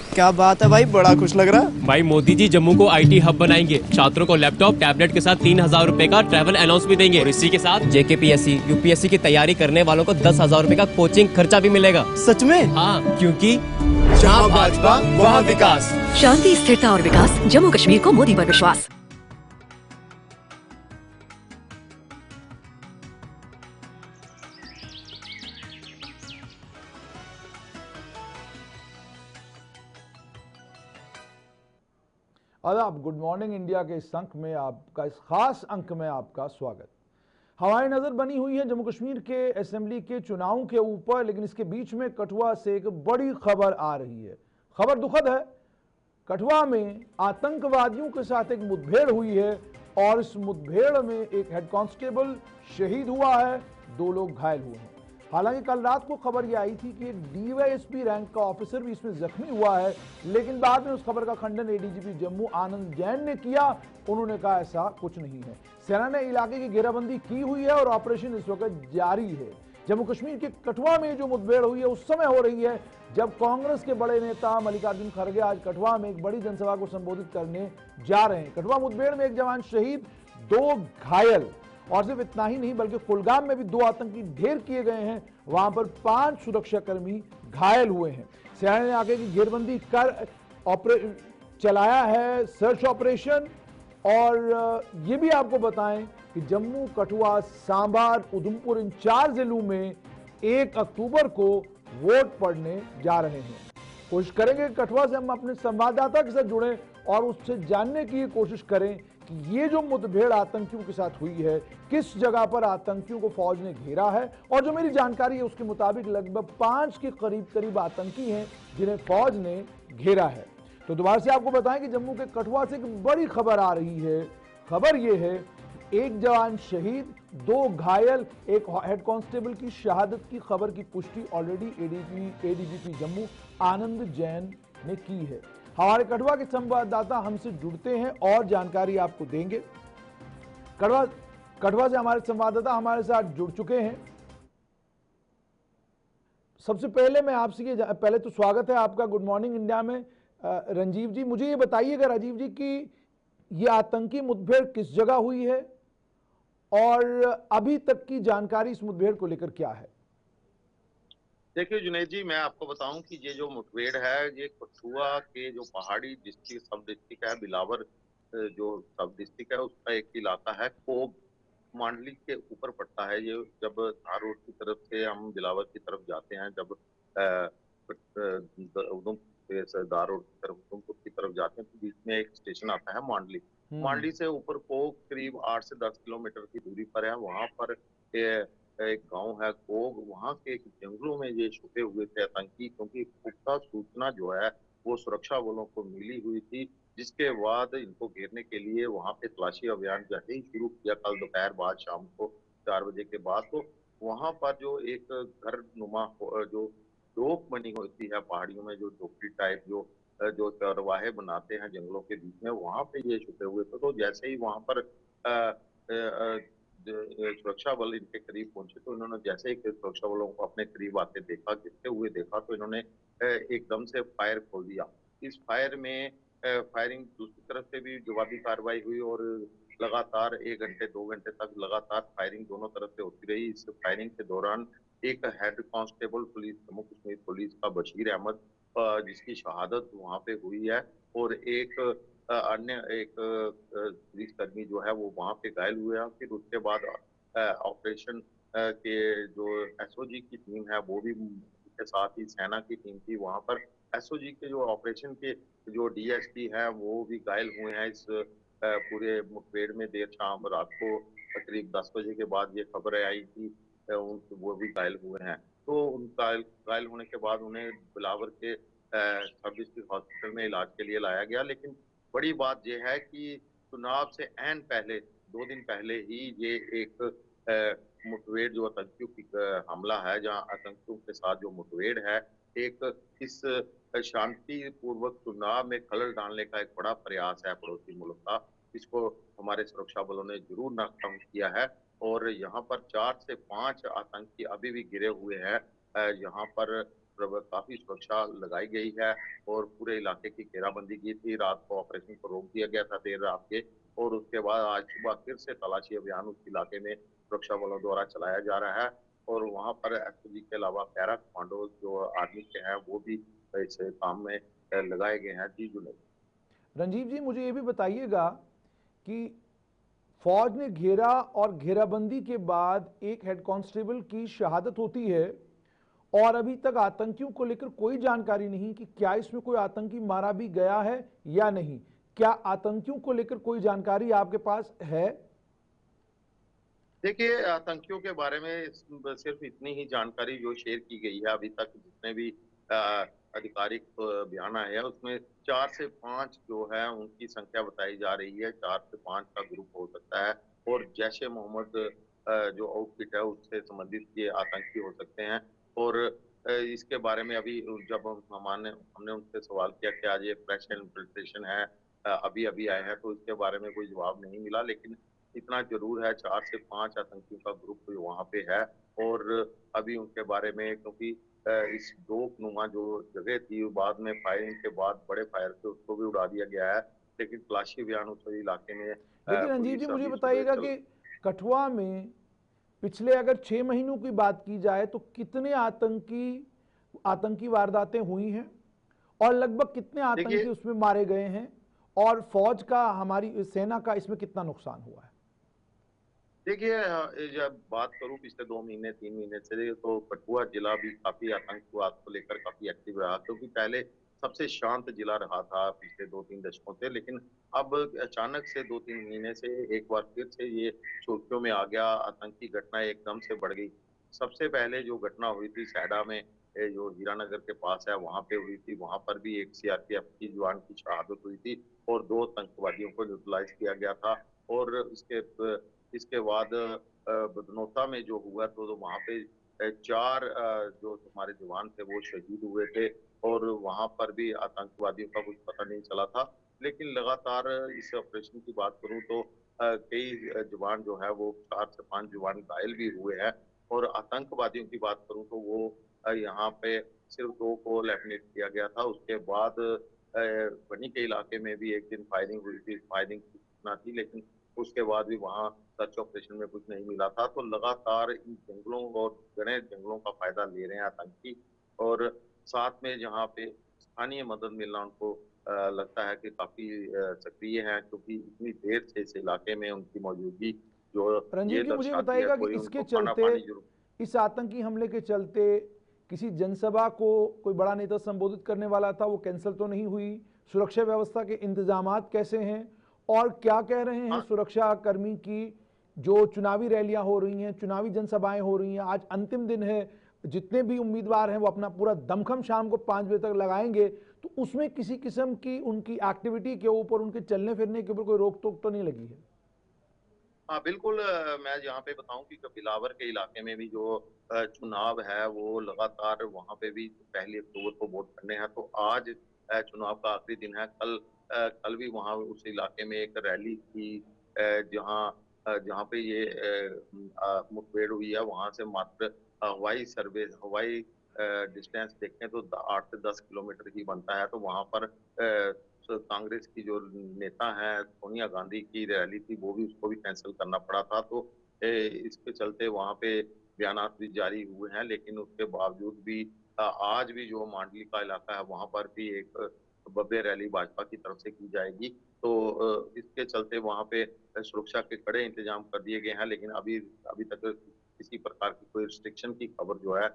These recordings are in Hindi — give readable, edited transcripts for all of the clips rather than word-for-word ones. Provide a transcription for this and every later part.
क्या बात है भाई, बड़ा खुश लग रहा। भाई मोदी जी जम्मू को आईटी हब बनाएंगे। छात्रों को लैपटॉप टैबलेट के साथ 3,000 रूपए का ट्रैवल अलाउंस भी देंगे और इसी के साथ जेकेपीएससी यूपीएससी की तैयारी करने वालों को 10,000 रूपए का कोचिंग खर्चा भी मिलेगा। सच में? हाँ, क्योंकि जहाँ भाजपा वहाँ विकास। शांति, स्थिरता और विकास, जम्मू कश्मीर को मोदी पर विश्वास। आदाब, गुड मॉर्निंग इंडिया के इस अंक में आपका, इस खास अंक में आपका स्वागत। हमारी नजर बनी हुई है जम्मू कश्मीर के असेंबली के चुनाव के ऊपर, लेकिन इसके बीच में कठुआ से एक बड़ी खबर आ रही है। खबर दुखद है। कठुआ में आतंकवादियों के साथ एक मुठभेड़ हुई है और इस मुठभेड़ में एक हेड कांस्टेबल शहीद हुआ है, 2 लोग घायल हुए हैं। हालांकि कल रात को खबर यह आई थी कि एक डीवाईएसपी रैंक का ऑफिसर भी इसमें जख्मी हुआ है, लेकिन बाद में उस खबर का खंडन एडीजीपी जम्मू आनंद जैन ने किया। उन्होंने कहा ऐसा कुछ नहीं है। सेना ने इलाके की घेराबंदी की हुई है और ऑपरेशन इस वक्त जारी है। जम्मू कश्मीर के कठुआ में जो मुठभेड़ हुई है उस समय हो रही है जब कांग्रेस के बड़े नेता मल्लिकार्जुन खड़गे आज कठुआ में एक बड़ी जनसभा को संबोधित करने जा रहे हैं। कठुआ मुठभेड़ में एक जवान शहीद, 2 घायल, और सिर्फ इतना ही नहीं बल्कि कुलगाम में भी 2 आतंकी ढेर किए गए हैं। वहां पर 5 सुरक्षाकर्मी घायल हुए हैं। सेना ने आगे की घेरबंदी कर चलाया है सर्च ऑपरेशन। और ये भी आपको बताएं कि जम्मू, कठुआ, सांबा, उधमपुर, इन 4 जिलों में 1 अक्टूबर को वोट पड़ने जा रहे हैं। कोशिश करेंगे कठुआ से हम अपने संवाददाता के साथ जुड़ें और उससे जानने की कोशिश करें कि ये जो मुठभेड़ आतंकियों के साथ हुई है, किस जगह पर आतंकियों को फौज ने घेरा है। और जो मेरी जानकारी है उसके मुताबिक लगभग 5 के करीब आतंकी हैं जिन्हें फौज ने घेरा है। तो दोबारा से आपको बताएं कि जम्मू के कठुआ से एक बड़ी खबर आ रही है। खबर यह है, 1 जवान शहीद, 2 घायल, एक हेड कांस्टेबल की शहादत की खबर की पुष्टि ऑलरेडी एडीजीपी जम्मू आनंद जैन ने की है। हमारे कठुआ के संवाददाता हमसे जुड़ते हैं और जानकारी आपको देंगे। कठुआ से हमारे संवाददाता हमारे साथ जुड़ चुके हैं। सबसे पहले मैं आपसे ये पहले तो स्वागत है आपका गुड मॉर्निंग इंडिया में। रंजीव जी, मुझे ये बताइएगा राजीव जी कि ये आतंकी मुठभेड़ किस जगह हुई है और अभी तक की जानकारी इस मुठभेड़ को लेकर क्या है? देखिए जुनैद जी, मैं आपको बताऊं कि ये जो मुठभेड़ है ये कठुआ के जो पहाड़ी डिस्ट्रिक्ट सब डिस्ट्रिक्ट है, बिलावर जो सब डिस्ट्रिक्ट है उसका एक इलाका है, कोग मांडली के ऊपर पड़ता है। ये जब धार रोड की तरफ से हम बिलावर की तरफ जाते हैं, जब उधमपुर से धार रोड की तरफ उधमपुर की तरफ जाते हैं तो बीच में एक स्टेशन आता है मांडली। मांडली से ऊपर कोग करीब 8 से 10 किलोमीटर की दूरी पर है। वहां पर एक गांव है कोग, वहां के एक जंगलों में ये छुपे हुए थे आतंकी, क्योंकि पुख्ता सूचना जो है वो सुरक्षा बलों को मिली हुई थी, जिसके बाद इनको घेरने के लिए वहां पे तलाशी अभियान जैसे ही शुरू किया कल दोपहर बाद शाम को 4 बजे के बाद, तो वहां पर जो एक घर नुमा जो डोक बनी होती है पहाड़ियों में, जो झोपड़ी टाइप जो जो चरवाहे बनाते हैं जंगलों के बीच में, वहां पे ये छुपे हुए थे। तो जैसे ही वहां पर सुरक्षा बल इनके करीब पहुंचे तो इन्होंने जैसे ही सुरक्षा बलों को अपने करीब आते देखा, गिरते हुए देखा, तो इन्होंने एकदम से फायर खोल दिया। इस फायर में फायरिंग दूसरी तरफ से भी जवाबी कार्रवाई हुई और लगातार 1 घंटे 2 घंटे तक लगातार फायरिंग दोनों तरफ से होती रही। इस फायरिंग के दौरान एक head constable police Jammu Kashmir police का बशीर अहमद, जिसकी शहादत वहां पे हुई है, और एक अन्य एक पुलिसकर्मी जो है वो वहां पे घायल हुए हैं। फिर उसके बाद ऑपरेशन के जो एसओजी की टीम है वो भी के साथ ही सेना की टीम थी वहां पर। एसओजी के जो ऑपरेशन के जो डीएसपी है वो भी घायल हुए हैं इस पूरे मुठभेड़ में। देर शाम रात को करीब 10 बजे के बाद ये खबर आई कि वो भी घायल हुए हैं। तो उन घायल होने के बाद उन्हें बिलावर के सब डिस्ट्रिक्ट हॉस्पिटल में इलाज के लिए लाया गया। लेकिन बड़ी बात यह है कि चुनाव से ऐन पहले 2 दिन पहले ही ये एक मुठभेड़ जो आतंकियों की हमला है, जहां आतंकियों के साथ जो मुठभेड़ है, एक इस शांति पूर्वक चुनाव में खलल डालने का एक बड़ा प्रयास है पड़ोसी मुल्क का। इसको हमारे सुरक्षा बलों ने जरूर नाकाम किया है और यहाँ पर 4 से 5 आतंकी अभी भी गिरे हुए हैं। यहाँ पर काफी सुरक्षा लगाई गई है और पूरे इलाके की घेराबंदी की थी। रात को ऑपरेशन को रोक दिया गया था देर रात के, और उसके बाद आज सुबह फिर से तलाशी अभियान उस इलाके में सुरक्षा बलों द्वारा चलाया जा रहा है। और वहां पर एसओजी के अलावा पैरा कमांडो जो आर्मी के हैं वो भी इस काम में लगाए गए हैं। जी जुनेद। रंजीव जी, मुझे ये भी बताइएगा कि फौज ने घेरा और घेराबंदी के बाद एक हेड कांस्टेबल की शहादत होती है और अभी तक आतंकियों को लेकर कोई जानकारी नहीं कि क्या इसमें कोई आतंकी मारा भी गया है या नहीं। क्या आतंकियों को लेकर कोई जानकारी आपके पास है? देखिए, आतंकियों के बारे में सिर्फ इतनी ही जानकारी जो शेयर की गई है अभी तक, जितने भी आधिकारिक बयान आए हैं उसमें 4 से 5 जो है उनकी संख्या बताई जा रही है। 4 से 5 का ग्रुप हो सकता है और जैश ए मोहम्मद जो आउटफिट है उससे संबंधित ये आतंकी हो सकते हैं। और इसके बारे में अभी जब हमने उनसे सवाल किया कि आज ये फ्रेश इन्फिल्ट्रेशन है, अभी अभी आए हैं, तो इसके बारे में कोई जवाब नहीं मिला। लेकिन इतना जरूर है 4 से 5 आतंकियों का ग्रुप वहाँ पे है। और अभी उनके बारे में, क्योंकि इस नुमा जो जगह थी बाद में फायरिंग के बाद बड़े फायर से उसको भी उड़ा दिया गया है, लेकिन तलाशी अभियान उस इलाके में। लेकिन रंजीव जी, मुझे बताइएगा कि कठुआ में पिछले अगर 6 महीनों की बात की जाए तो कितने आतंकी वारदातें हुई हैं और लगभग कितने आतंकी उसमें मारे गए हैं, और फौज का, हमारी सेना का इसमें कितना नुकसान हुआ है? देखिए, जब बात करूं पिछले 2 महीने 3 महीने से, तो कठुआ जिला भी काफी आतंकवाद को लेकर काफी एक्टिव रहा, क्योंकि पहले सबसे शांत जिला रहा था पिछले 2-3 दशकों से। लेकिन अब अचानक से 2-3 महीने से एक बार फिर से ये सुर्खियों में आ गया। आतंकी घटना एकदम से बढ़ गई। सबसे पहले जो घटना हुई थी सैडा में, जो हीरानगर के पास है, वहां पे हुई थी। वहां पर भी एक सीआरपीएफ की जवान की शहादत हुई थी और 2 आतंकवादियों को न्यूट्रलाइज किया गया था। और इसके बाद बदनौता में जो हुआ तो वहां पे 4 जो हमारे जवान थे वो शहीद हुए थे, और वहां पर भी आतंकवादियों का कुछ पता नहीं चला था। लेकिन लगातार इस ऑपरेशन की बात करूं तो कई जवान जो है वो 4 से 5 जवान घायल भी हुए हैं। और आतंकवादियों की बात करूं तो वो यहाँ पे सिर्फ 2 को लेफ्टिनेट किया गया था। उसके बाद बनी के इलाके में भी एक दिन फायरिंग हुई थी। फायरिंग की सूचना थी, लेकिन उसके बाद भी वहां सर्च ऑपरेशन में कुछ नहीं मिला था। तो लगातार इन जंगलों और घने जंगलों का फायदा ले रहे हैं आतंकी। और साथ में जहाँ पे स्थानीय मदद मिलना उनको लगता है कि काफी सक्रिय है, क्योंकि इतनी देर से इस इलाके में उनकी मौजूदगी जो रंजीत जी, मुझे बताइएगा कि इसके चलते, इस आतंकी हमले के चलते किसी जनसभा को कोई बड़ा नेता संबोधित करने वाला था, वो कैंसिल तो नहीं हुई? सुरक्षा व्यवस्था के इंतजामात कैसे हैं और क्या कह रहे हैं सुरक्षा कर्मी की जो चुनावी रैलियां हो रही हैं, चुनावी जनसभाएं हो रही हैं? आज अंतिम दिन है, जितने भी उम्मीदवार हैं वो अपना पूरा दमखम शाम को 5 बजे तक लगाएंगे, तो उसमें किसी किस्म की उनकी एक्टिविटी के ऊपर, उनके चलने फिरने के ऊपर कोई रोक टोक तो नहीं लगी है? हाँ बिल्कुल। मैं यहाँ पे बताऊं कि बिलावर के इलाके में भी जो चुनाव है वो लगातार वहाँ पे भी 1 अक्टूबर को वोट करने हैं। तो आज चुनाव का आखिरी दिन है। कल भी वहाँ उस इलाके में एक रैली थी जहाँ पे ये मुठभेड़ हुई है। वहाँ से मात्र हवाई डिस्टेंस देखें तो 8 से 10 किलोमीटर ही बनता है। तो वहाँ पर कांग्रेस की जो नेता है सोनिया गांधी की रैली थी वो भी, उसको भी कैंसिल करना पड़ा था। तो इसके चलते वहाँ पे बयानात भी जारी हुए हैं। लेकिन उसके बावजूद भी आज भी जो मांडली का इलाका है वहाँ पर भी एक भव्य रैली भाजपा की तरफ से की जाएगी। तो इसके चलते वहाँ पे सुरक्षा के कड़े इंतजाम कर दिए गए हैं। लेकिन अभी तक किसी प्रकार की कोई रिस्ट्रिक्शन की खबर जो है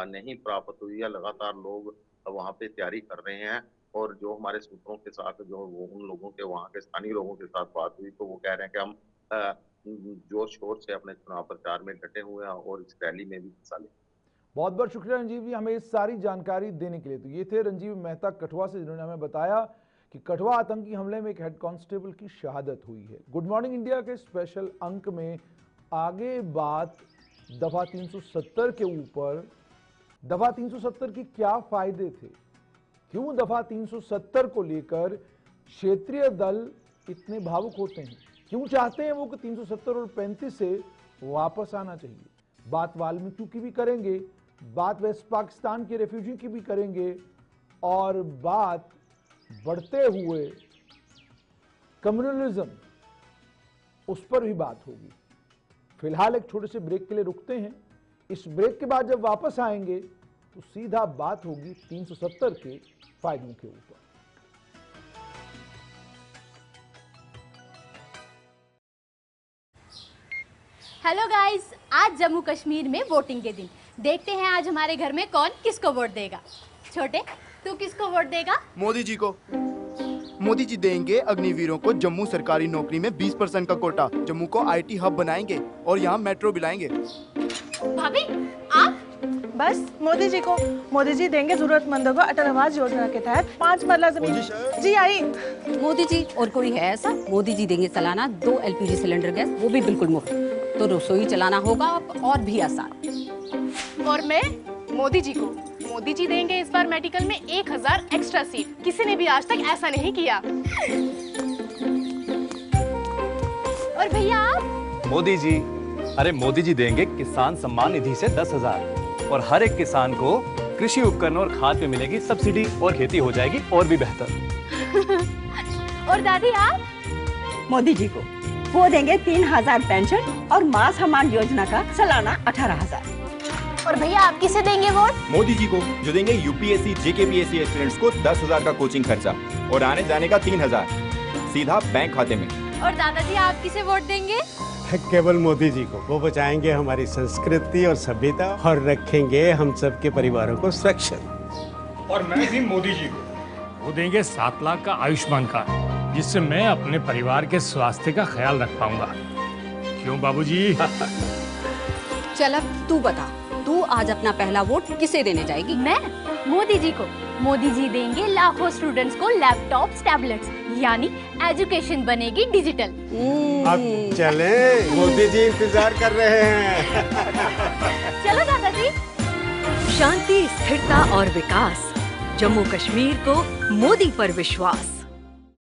नहीं प्राप्त हुई है। लगातार लोग वहाँ पे तैयारी कर रहे हैं। और जो हमारे सूत्रों के साथ जो उन लोगों के, वहाँ के स्थानीय लोगों के साथ बात हुई, तो वो कह रहे हैं कि हम जोर शोर से अपने चुनाव प्रचार में डटे हुए हैं और इस रैली में भी हिस्सा लें। बहुत बहुत शुक्रिया रंजीव जी हमें इस सारी जानकारी देने के लिए। तो ये थे रंजीव मेहता कठुआ से, जिन्होंने हमें बताया कि कठुआ आतंकी हमले में एक हेड कांस्टेबल की शहादत हुई है। गुड मॉर्निंग इंडिया के स्पेशल अंक में आगे बात दफा 370 के ऊपर। दफा 370 की क्या फायदे थे, क्यों दफा 370 को लेकर क्षेत्रीय दल इतने भावुक होते हैं, क्यों चाहते हैं वो कि 370 और 35 से वापस आना चाहिए? बात वाल्मीकि की भी करेंगे, बात वेस्ट पाकिस्तान के रेफ्यूजी की भी करेंगे और बात बढ़ते हुए कम्युनलिज्म उस पर भी बात होगी। फिलहाल एक छोटे से ब्रेक के लिए रुकते हैं। इस ब्रेक के बाद जब वापस आएंगे तो सीधा बात होगी 370 के फायदों के ऊपर। हेलो गाइस, आज जम्मू कश्मीर में वोटिंग के दिन। देखते हैं आज हमारे घर में कौन किसको वोट देगा। छोटे, तू किसको वोट देगा? मोदी जी को। मोदी जी देंगे अग्निवीरों को जम्मू सरकारी नौकरी में 20% का कोटा। जम्मू को आईटी हब बनाएंगे और यहाँ मेट्रो भी लाएंगे। भाभी, आप? बस मोदी जी को। मोदी जी देंगे जरूरतमंदों को अटल आवास योजना के तहत 5 मरला जमीन। जी आई। मोदी जी और कोई है ऐसा? मोदी जी देंगे सालाना 2 LPG सिलेंडर गैस, वो भी बिल्कुल मुफ्त। तो रसोई चलाना होगा और भी आसान। और मैं मोदी जी को। मोदी जी देंगे इस बार मेडिकल में 1000 एक्स्ट्रा सीट। किसी ने भी आज तक ऐसा नहीं किया। और भैया आप? मोदी जी, अरे मोदी जी देंगे किसान सम्मान निधि से 10,000 और हर एक किसान को कृषि उपकरण और खाद पे मिलेगी सब्सिडी और खेती हो जाएगी और भी बेहतर। और दादी आप? मोदी जी को। वो देंगे 3000 पेंशन और मां सम्मान योजना का सालाना 18,000। और भैया आप किसे देंगे वोट? मोदी जी को, जो देंगे यूपीएससी JKPSC एस्पिरेंट्स को 10,000 का कोचिंग खर्चा और आने जाने का 3,000 सीधा बैंक खाते में। और दादाजी आप किसे वोट देंगे? केवल मोदी जी को। वो बचाएंगे हमारी संस्कृति और सभ्यता और रखेंगे हम सबके परिवारों को सुरक्षित। और मैं भी मोदी जी को। वो देंगे 7 लाख का आयुष्मान कार्ड, जिससे मैं अपने परिवार के स्वास्थ्य का ख्याल रख पाऊंगा। क्यों बाबूजी? चल अब तू बता, तू आज अपना पहला वोट किसे देने जाएगी? मैं मोदी जी को। मोदी जी देंगे लाखों स्टूडेंट्स को लैपटॉप्स, टैबलेट्स, यानी एजुकेशन बनेगी डिजिटल। अब चलें, मोदी जी इंतजार कर रहे हैं। चलो दादाजी। शांति, स्थिरता और विकास, जम्मू कश्मीर को मोदी पर विश्वास।